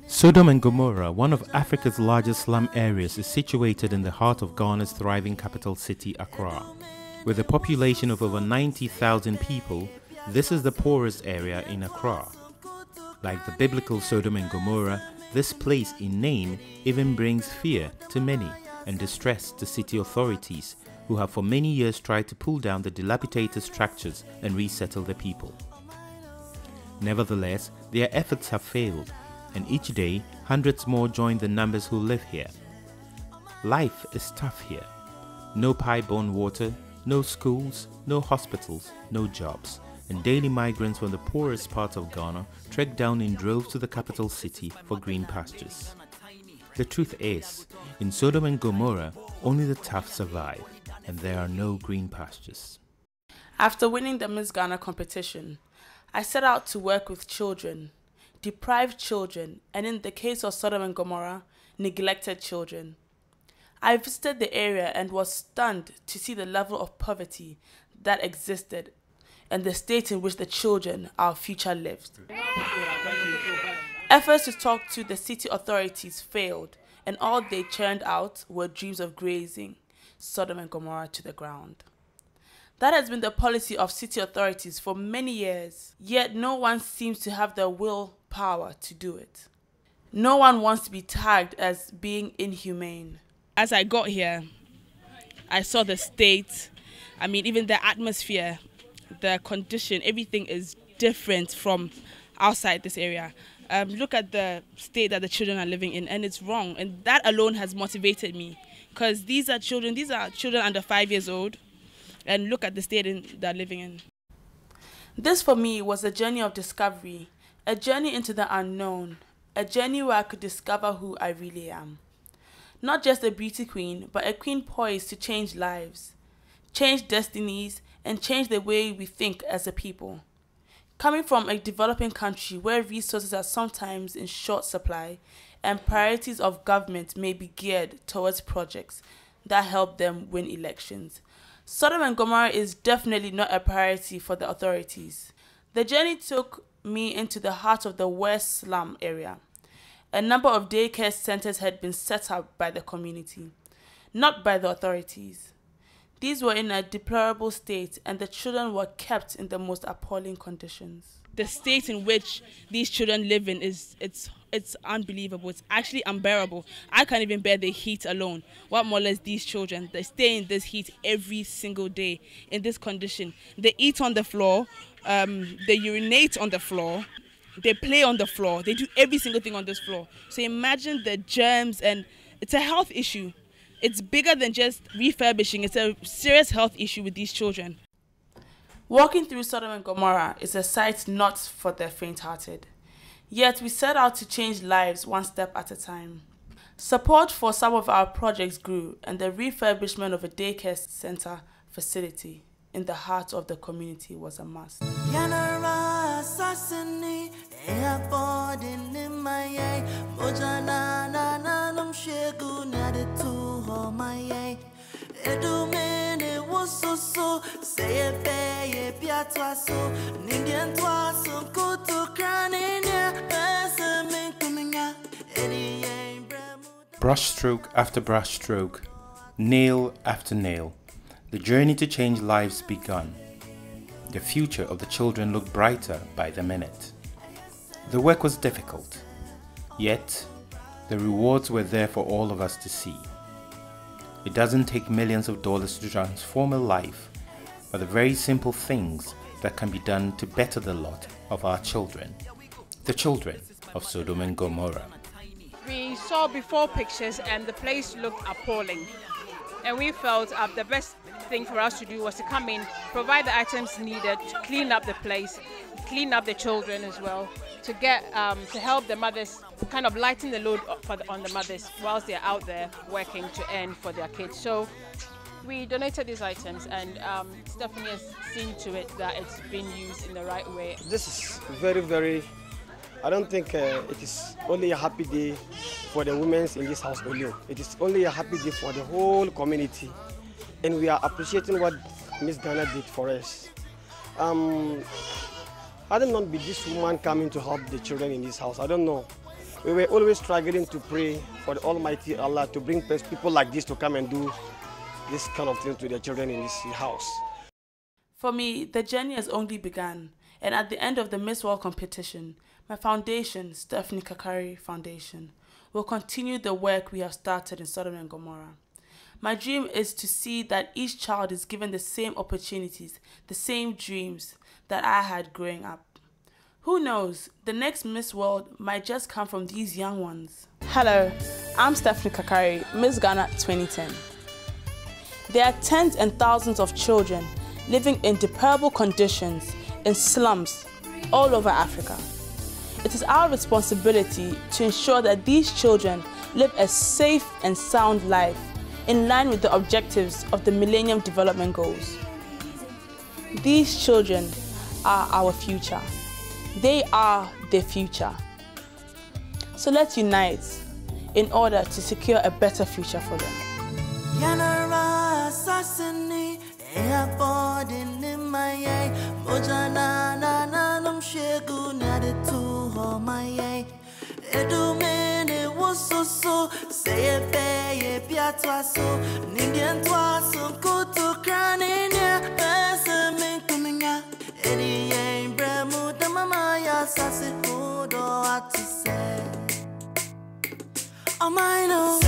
Sodom and Gomorrah, one of Africa's largest slum areas, is situated in the heart of Ghana's thriving capital city, Accra. With a population of over 90,000 people, this is the poorest area in Accra. Like the biblical Sodom and Gomorrah, this place in name even brings fear to many and distress to city authorities who have for many years tried to pull down the dilapidated structures and resettle the people. Nevertheless, their efforts have failed, and each day hundreds more join the numbers who live here. Life is tough here. No pipe-borne water, no schools, no hospitals, no jobs, and daily migrants from the poorest parts of Ghana trek down in droves to the capital city for green pastures. The truth is, in Sodom and Gomorrah, only the tough survive, and there are no green pastures. After winning the Miss Ghana competition, I set out to work with children, deprived children, and in the case of Sodom and Gomorrah, neglected children. I visited the area and was stunned to see the level of poverty that existed and the state in which the children, our future, lived. Efforts to talk to the city authorities failed, and all they churned out were dreams of grazing Sodom and Gomorrah to the ground. That has been the policy of city authorities for many years, yet no one seems to have the willpower to do it. No one wants to be tagged as being inhumane. As I got here, I saw the state, even the atmosphere, the condition, everything is different from outside this area. Look at the state that the children are living in, and it's wrong. And that alone has motivated me, because these are children under 5 years old, and look at the state they're living in. This for me was a journey of discovery, a journey into the unknown, a journey where I could discover who I really am. Not just a beauty queen, but a queen poised to change lives, change destinies, and change the way we think as a people. Coming from a developing country where resources are sometimes in short supply and priorities of government may be geared towards projects that help them win elections, Sodom and Gomorrah is definitely not a priority for the authorities. The journey took me into the heart of the West Slum area. A number of daycare centers had been set up by the community, not by the authorities. These were in a deplorable state, and the children were kept in the most appalling conditions. The state in which these children live in it's unbelievable. It's actually unbearable. I can't even bear the heat alone. What more or less these children? They stay in this heat every single day in this condition. They eat on the floor, they urinate on the floor, they play on the floor, they do every single thing on this floor. So imagine the germs, and it's a health issue. It's bigger than just refurbishing. It's a serious health issue with these children. Walking through Sodom and Gomorrah is a sight not for the faint-hearted. Yet we set out to change lives one step at a time. Support for some of our projects grew, and the refurbishment of a daycare center facility in the heart of the community was a must. Brushstroke after brushstroke, nail after nail, the journey to change lives begun. The future of the children looked brighter by the minute. The work was difficult, yet the rewards were there for all of us to see. It doesn't take millions of dollars to transform a life, but the very simple things that can be done to better the lot of our children, the children of Sodom and Gomorrah. We saw before pictures and the place looked appalling, and we felt the best thing for us to do was to come in, provide the items needed to clean up the place, clean up the children as well, to get to help the mothers, kind of lighten the load on the mothers whilst they're out there working to earn for their kids. So we donated these items, and Stephanie has seen to it that it's been used in the right way. This is very, I don't think it is only a happy day for the women in this house alone. It is only a happy day for the whole community, and we are appreciating what Miss Ghana did for us. How Had it not be this woman coming to help the children in this house, I don't know. We were always struggling to pray for the Almighty Allah to bring people like this to come and do this kind of thing to the children in this house. For me, the journey has only begun, and at the end of the Miss World competition, my foundation, Stephanie Kakari Foundation, will continue the work we have started in Sodom and Gomorrah. My dream is to see that each child is given the same opportunities, the same dreams that I had growing up. Who knows, the next Miss World might just come from these young ones. Hello, I'm Stephanie Kakari, Miss Ghana 2010. There are tens and thousands of children living in deplorable conditions in slums all over Africa. It is our responsibility to ensure that these children live a safe and sound life in line with the objectives of the Millennium Development Goals. These children are our future. They are the future. So let's unite in order to secure a better future for them. I know